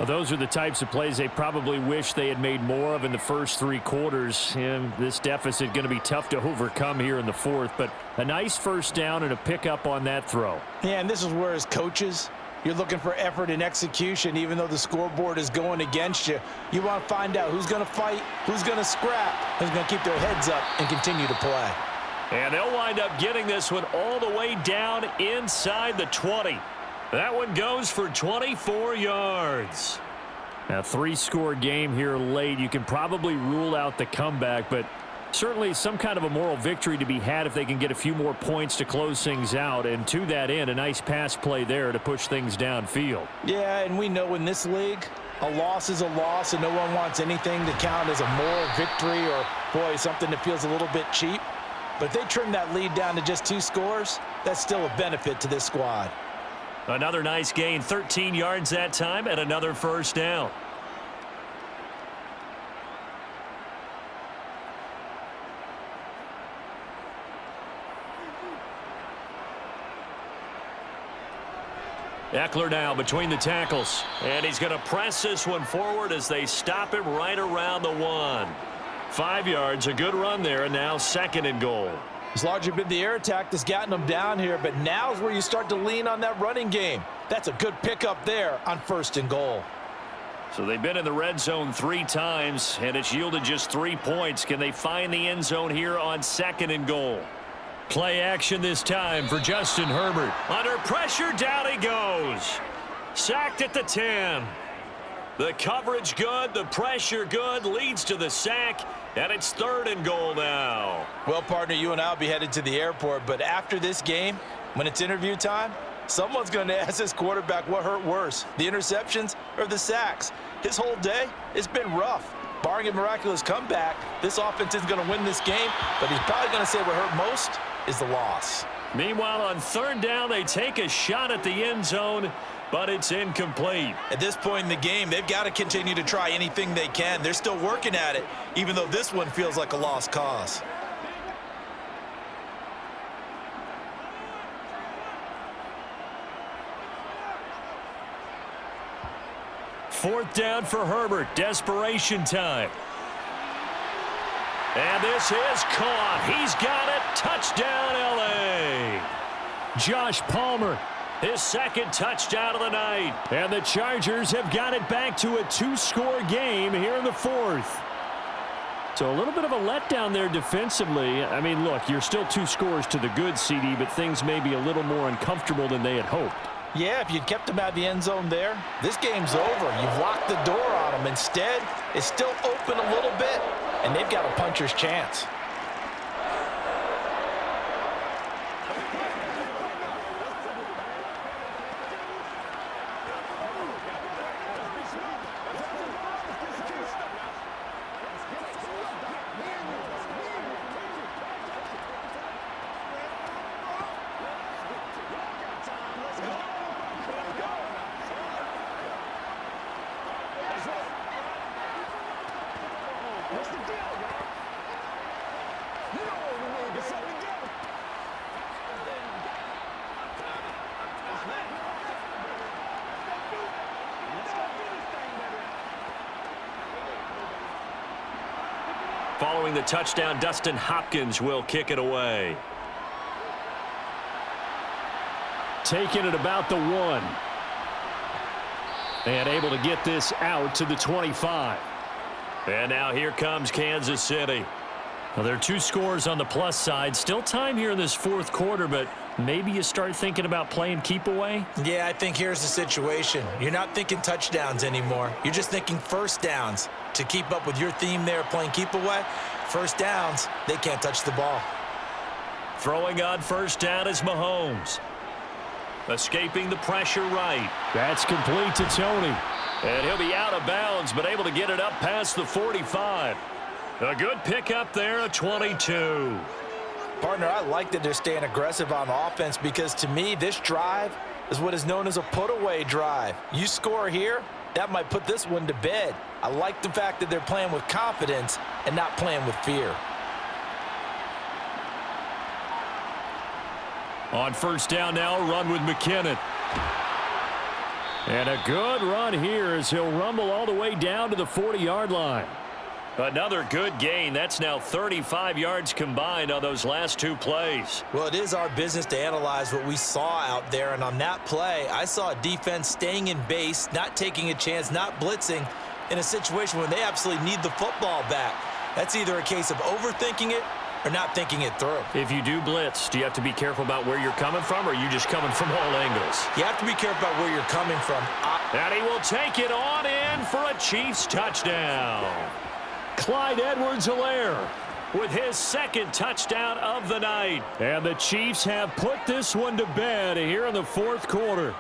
Well, those are the types of plays they probably wish they had made more of in the first 3 quarters. And this deficit going to be tough to overcome here in the 4th. But a nice 1st down and a pickup on that throw. Yeah, and this is where, as coaches, you're looking for effort and execution. Even though the scoreboard is going against you, you want to find out who's going to fight, who's going to scrap, who's going to keep their heads up and continue to play. And they'll wind up getting this one all the way down inside the 20. That one goes for 24 yards. Now, 3-score game here late. You can probably rule out the comeback, but certainly some kind of a moral victory to be had if they can get a few more points to close things out. And to that end, a nice pass play there to push things downfield. Yeah, and we know in this league, a loss is a loss, and no one wants anything to count as a moral victory or, boy, something that feels a little bit cheap. But if they trim that lead down to just 2 scores, that's still a benefit to this squad. Another nice gain, 13 yards that time, and another 1st down. Eckler now between the tackles, and he's going to press this one forward as they stop him right around the 1. 5 yards, a good run there, and now 2nd and goal. It's largely been the air attack that's gotten them down here, but now is where you start to lean on that running game. That's a good pickup there on 1st and goal. So they've been in the red zone 3 times, and it's yielded just 3 points. Can they find the end zone here on 2nd and goal? Play action this time for Justin Herbert. Under pressure, down he goes. Sacked at the 10. The coverage good, the pressure good, leads to the sack, and it's 3rd and goal now. Well, partner, you and I will be headed to the airport, but after this game, when it's interview time, someone's going to ask this quarterback what hurt worse, the interceptions or the sacks. His whole day, it's been rough. Barring a miraculous comeback, this offense isn't going to win this game, but he's probably going to say what hurt most is the loss. Meanwhile, on 3rd down, they take a shot at the end zone, but it's incomplete. At this point in the game, they've got to continue to try anything they can. They're still working at it, even though this one feels like a lost cause. Fourth down for Herbert. Desperation time. And this is caught. He's got it. Touchdown, L.A. Josh Palmer, his 2nd touchdown of the night. And the Chargers have got it back to a 2-score game here in the 4th. So a little bit of a letdown there defensively. I mean, look, you're still 2 scores to the good, CD, but things may be a little more uncomfortable than they had hoped. Yeah, if you'd kept them out of the end zone there, this game's over. You've locked the door on them. Instead, it's still open a little bit, and they've got a puncher's chance. What's the deal, y'all? You know what we need. It's something to do. Let's go do this thing, baby. Following the touchdown, Dustin Hopkins will kick it away. Taking it about the 1. And able to get this out to the 25. And now here comes Kansas City. Well, there are 2 scores on the plus side. Still time here in this 4th quarter, but maybe you start thinking about playing keep away? Yeah, I think here's the situation. You're not thinking touchdowns anymore. You're just thinking 1st downs. To keep up with your theme there, playing keep away, 1st downs, they can't touch the ball. Throwing on 1st down is Mahomes. Escaping the pressure right. That's complete to Tony. And he'll be out of bounds, but able to get it up past the 45. A good pickup there, a 22. Partner, I like that they're staying aggressive on offense because to me, this drive is what is known as a put-away drive. You score here, that might put this one to bed. I like the fact that they're playing with confidence and not playing with fear. On 1st down now, run with McKinnon. And a good run here as he'll rumble all the way down to the 40-yard line. Another good gain. That's now 35 yards combined on those last 2 plays. Well, it is our business to analyze what we saw out there, and on that play, I saw a defense staying in base, not taking a chance, not blitzing in a situation when they absolutely need the football back. That's either a case of overthinking it or not thinking it through. If you do blitz, do you have to be careful about where you're coming from, or are you just coming from all angles? You have to be careful about where you're coming from. And he will take it on in for a Chiefs touchdown. Clyde Edwards-Helaire with his 2nd touchdown of the night. And the Chiefs have put this one to bed here in the 4th quarter.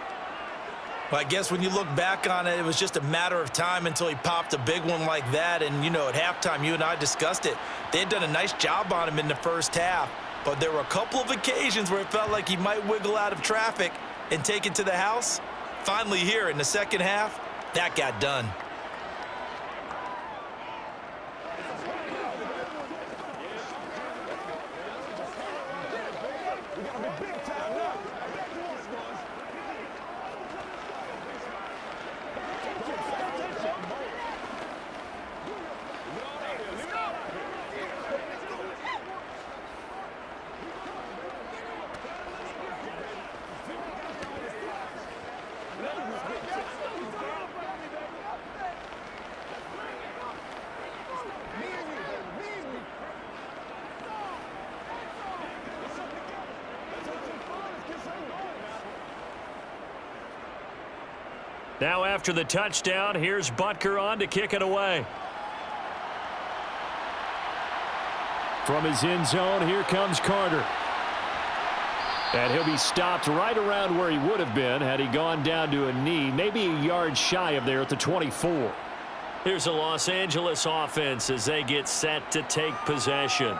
Well, I guess when you look back on it, it was just a matter of time until he popped a big one like that. And, you know, at halftime, you and I discussed it. They had done a nice job on him in the 1st half. But there were a couple of occasions where it felt like he might wiggle out of traffic and take it to the house. Finally here in the 2nd half, that got done. We gotta be big time now. Now after the touchdown, here's Butker on to kick it away. From his end zone, here comes Carter. And he'll be stopped right around where he would have been had he gone down to a knee, maybe a yard shy of there at the 24. Here's a Los Angeles offense as they get set to take possession.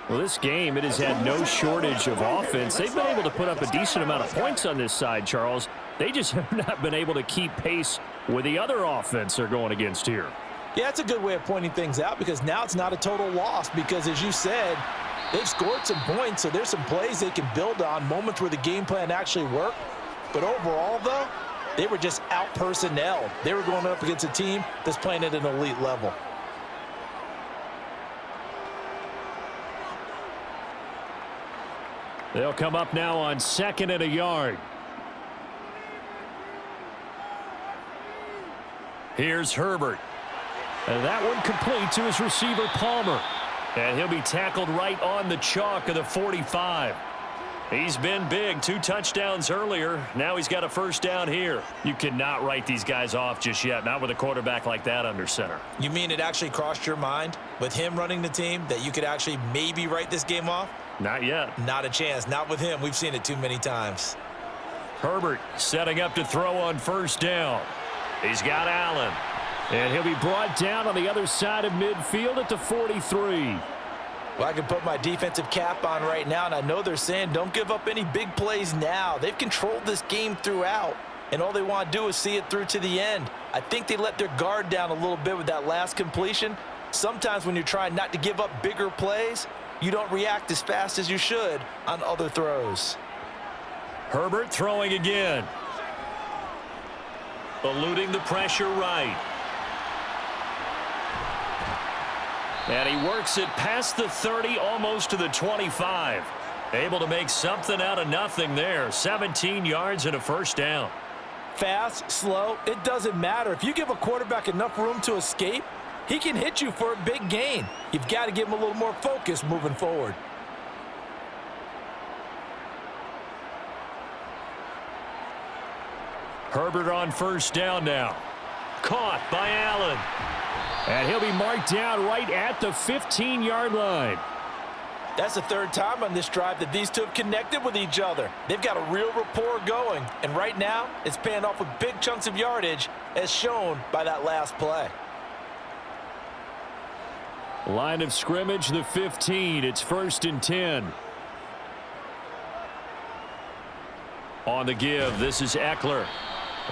Well, this game, it has had no shortage of offense. They've been able to put up a decent amount of points on this side, Charles. They just have not been able to keep pace with the other offense they're going against here. Yeah, it's a good way of pointing things out because now it's not a total loss because, as you said, they've scored some points, so there's some plays they can build on, moments where the game plan actually worked. But overall, though, they were just out-personnelled. They were going up against a team that's playing at an elite level. They'll come up now on 2nd and a yard. Here's Herbert. And that one complete to his receiver, Palmer. And he'll be tackled right on the chalk of the 45. He's been big. 2 touchdowns earlier. Now he's got a first down here. You cannot write these guys off just yet, not with a quarterback like that under center. You mean it actually crossed your mind with him running the team that you could actually maybe write this game off? Not yet. Not a chance. Not with him. We've seen it too many times. Herbert setting up to throw on first down. He's got Allen. And he'll be brought down on the other side of midfield at the 43. Well, I can put my defensive cap on right now, and I know they're saying don't give up any big plays now. They've controlled this game throughout, and all they want to do is see it through to the end. I think they let their guard down a little bit with that last completion. Sometimes when you're trying not to give up bigger plays, you don't react as fast as you should on other throws. Herbert throwing again. Eluding the pressure right. And he works it past the 30, almost to the 25. Able to make something out of nothing there. 17 yards and a first down. Fast, slow, it doesn't matter. If you give a quarterback enough room to escape, he can hit you for a big gain. You've got to give him a little more focus moving forward. Herbert on first down now. Caught by Allen. And he'll be marked down right at the 15-yard line. That's the 3rd time on this drive that these two have connected with each other. They've got a real rapport going. And right now, it's paying off with big chunks of yardage, as shown by that last play. Line of scrimmage, the 15. It's 1st and 10. On the give, this is Eckler.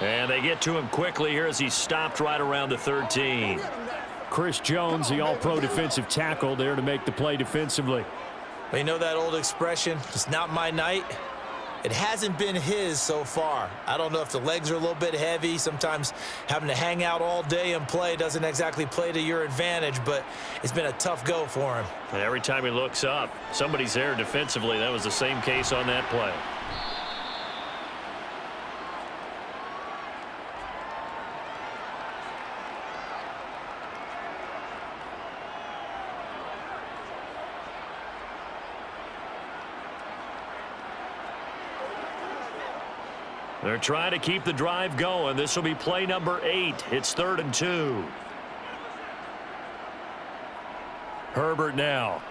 And they get to him quickly here as he's stopped right around the 13. Chris Jones, the all-pro defensive tackle, there to make the play defensively. Well, you know that old expression, it's not my night. It hasn't been his so far. I don't know if the legs are a little bit heavy. Sometimes having to hang out all day and play doesn't exactly play to your advantage, but it's been a tough go for him. And every time he looks up, somebody's there defensively. That was the same case on that play. They're trying to keep the drive going. This will be play number 8. It's 3rd and 2. Herbert now.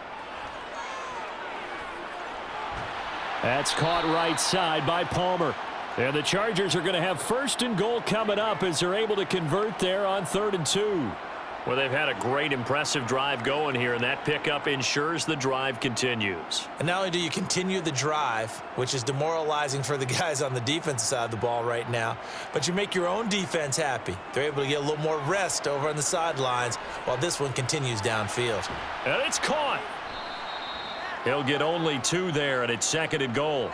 That's caught right side by Palmer. And the Chargers are going to have 1st and goal coming up as they're able to convert there on 3rd and 2. Well, they've had a great, impressive drive going here, and that pickup ensures the drive continues. And not only do you continue the drive, which is demoralizing for the guys on the defensive side of the ball right now, but you make your own defense happy. They're able to get a little more rest over on the sidelines while this one continues downfield. And it's caught. He'll get only 2 there, and it's 2nd and goal.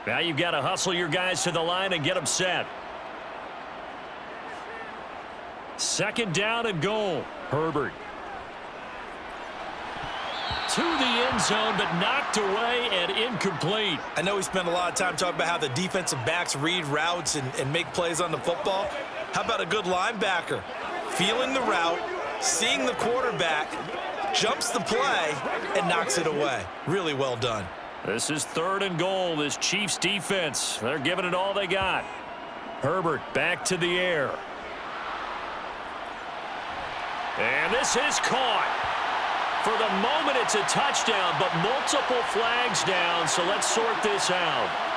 Now you've got to hustle your guys to the line and get them set. 2nd down and goal. Herbert. To the end zone, but knocked away and incomplete. I know we spent a lot of time talking about how the defensive backs read routes and make plays on the football. How about a good linebacker? feeling the route, seeing the quarterback, jumps the play, and knocks it away. Really well done. This is 3rd and goal, this Chiefs defense. They're giving it all they got. Herbert back to the air. And this is caught. For the moment, it's a touchdown, but multiple flags down, so let's sort this out.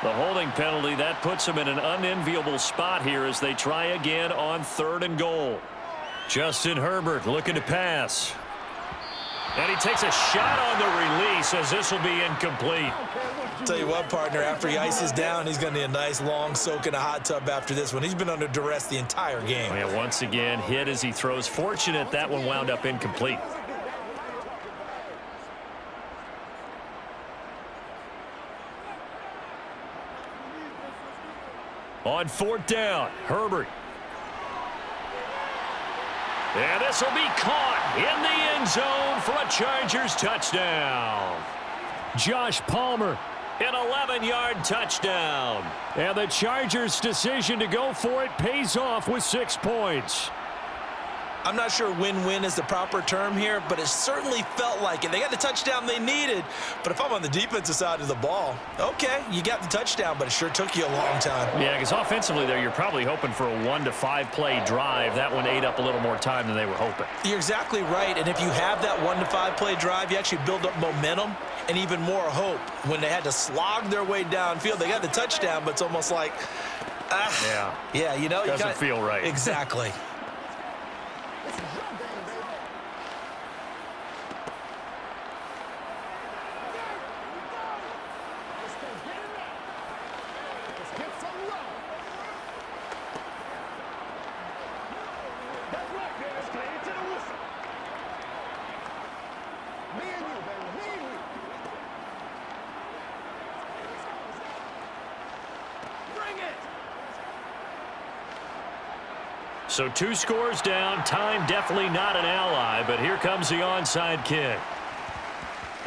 The holding penalty, that puts them in an unenviable spot here as they try again on 3rd and goal. Justin Herbert looking to pass. And he takes a shot on the release as this will be incomplete. Tell you what, partner, after he ices down, he's going to need a nice long soak in a hot tub after this one. He's been under duress the entire game. Yeah, once again, hit as he throws. Fortunate that one wound up incomplete. On 4th down, Herbert. And this will be caught in the end zone for a Chargers touchdown. Josh Palmer, an 11-yard touchdown. And the Chargers' decision to go for it pays off with 6 points. I'm not sure win-win is the proper term here, but it certainly felt like it. They got the touchdown they needed, but if I'm on the defensive side of the ball, okay, you got the touchdown, but it sure took you a long time. Yeah, because offensively there, you're probably hoping for a 1 to 5 play drive. That one ate up a little more time than they were hoping. You're exactly right, and if you have that 1 to 5 play drive, you actually build up momentum and even more hope. When they had to slog their way downfield, they got the touchdown, but it's almost like, yeah, you know, doesn't feel right. Exactly. So 2 scores down. Time definitely not an ally, but here comes the onside kick.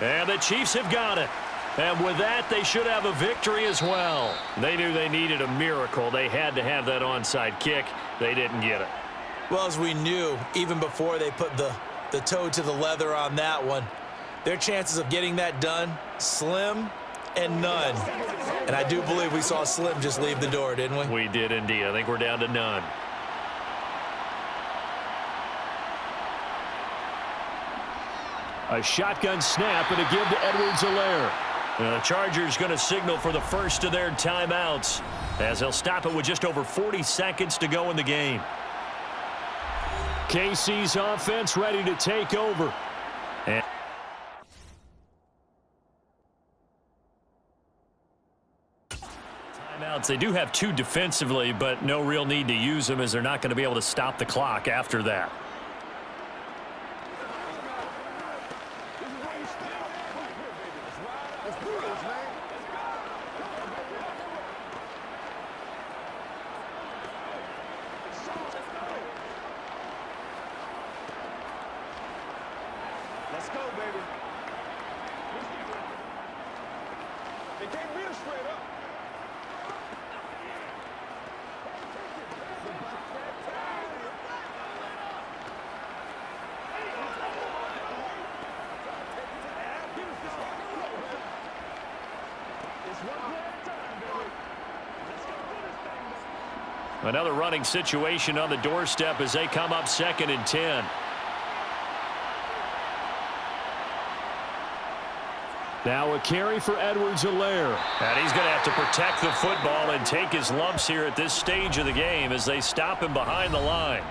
And the Chiefs have got it. And with that, they should have a victory as well. They knew they needed a miracle. They had to have that onside kick. They didn't get it. Well, as we knew, even before they put the toe to the leather on that one, their chances of getting that done, slim and none. And I do believe we saw Slim just leave the door, didn't we? We did indeed. I think we're down to none. A shotgun snap and a give to Edwards-Helaire. The Chargers going to signal for the first of their timeouts as they'll stop it with just over 40 seconds to go in the game. KC's offense ready to take over. And timeouts, they do have 2 defensively, but no real need to use them as they're not going to be able to stop the clock after that. Let's go, baby. They can't beat us straight up. Another running situation on the doorstep as they come up 2nd and 10. Now a carry for Edwards-Helaire. And he's going to have to protect the football and take his lumps here at this stage of the game as they stop him behind the line.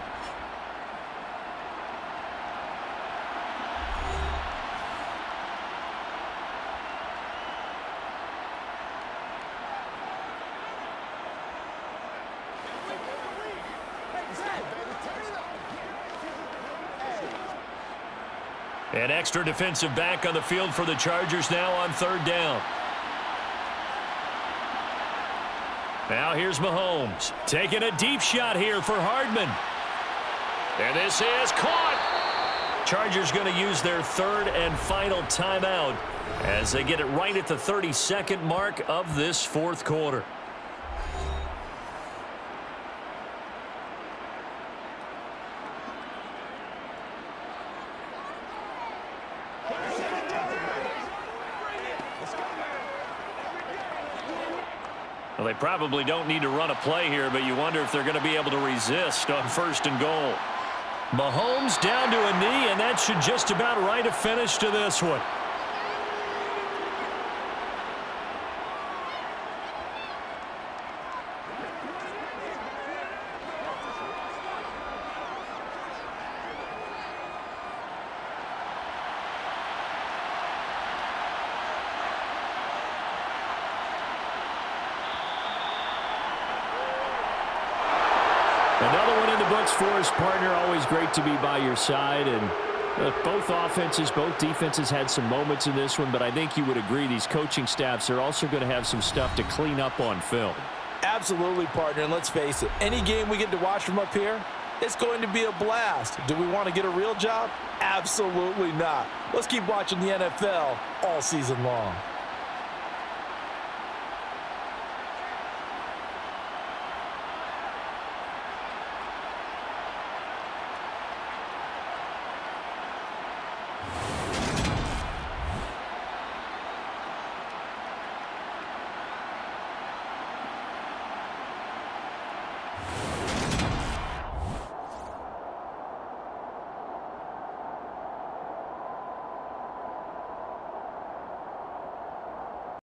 An extra defensive back on the field for the Chargers now on 3rd down. Now here's Mahomes taking a deep shot here for Hardman. And this is caught. Chargers going to use their third and final timeout as they get it right at the 32nd mark of this fourth quarter. Well, they probably don't need to run a play here, but you wonder if they're going to be able to resist on 1st and goal. Mahomes down to a knee, and that should just about write a finish to this one. Another one in the books for his partner. Always great to be by your side. And both offenses, both defenses had some moments in this one, but I think you would agree these coaching staffs are also going to have some stuff to clean up on film. Absolutely, partner. And let's face it, any game we get to watch from up here, it's going to be a blast. Do we want to get a real job? Absolutely not. Let's keep watching the NFL all season long.